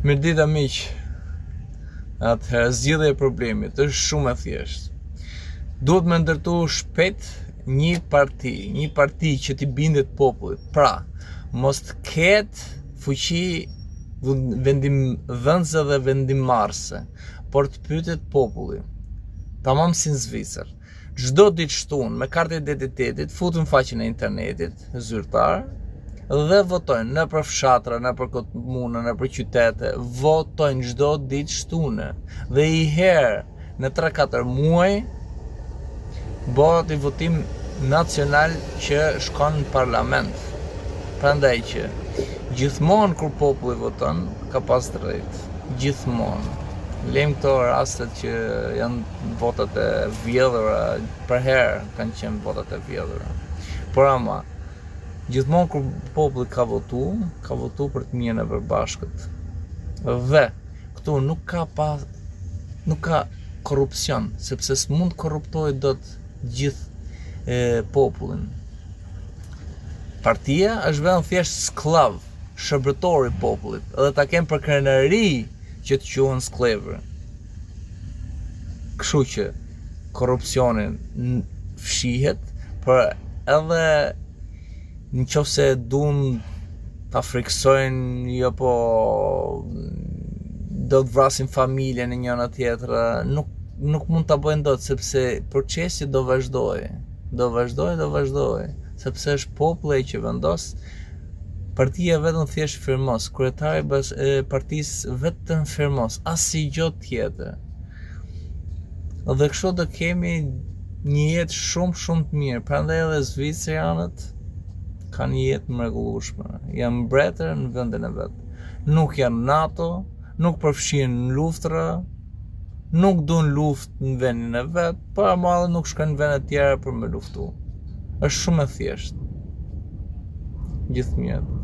Mirdita miq, atëherë zgjidhja e problemit është shumë e thjeshtë. Duhet me ndërtu shpejt një parti që t'i bindet popullit. Pra, mos të ketë fuqi vendimdhënëse dhe vendimmarrëse, por të pyetet populli. Tamam si në Zvicër. Çdo ditë shtunë me kartë identitetit futën faqen e internetit zyrtar dhe votojnë në për fshatra, në për komuna, në për qytete, votojnë çdo ditë shtunë. Dhe i herë në 3-4 muaj bëhet i votim nacional që shkon në parlament. Prandaj që gjithmonë kur populli voton, ka pas drejt. Gjithmonë. Lejmë këto rastet që janë votat e vjedhura, për herë kanë qenë votat e vjedhura. Por ama, gjithmonë kur populli ka votu për të mirën e përbashkët. Dhe këtu nuk ka korrupsion, sepse s'mund të korruptojë dot gjithë popullin. Partia është vetëm thjesht sklav, shërbëtor i popullit, edhe ta kemë për krenari që të quhen sklevrë. Kështu që korrupsionin fshihet, por edhe nëse duan ta friksojnë, jo po do të vrasin familjen e njëra tjetra, nuk mund ta bëjnë dot, sepse procesi do vazhdoj, sepse është populli që vendos. Partia vetëm thjesht firmos, kryetari e partisë vetëm firmos, asnjë tjetër. Dhe kështu do kemi një jetë shumë të mirë. Prandaj edhe zvicerianët kanë një jetë mrekullueshme. Janë mbretër në vendin e vet. Nuk janë NATO, nuk përfshihen në luftra, nuk duan luftë në vendin e vet, por ama nuk shkojnë në vende të tjera për me luftu. Është shumë e thjeshtë. Gjithë mirë.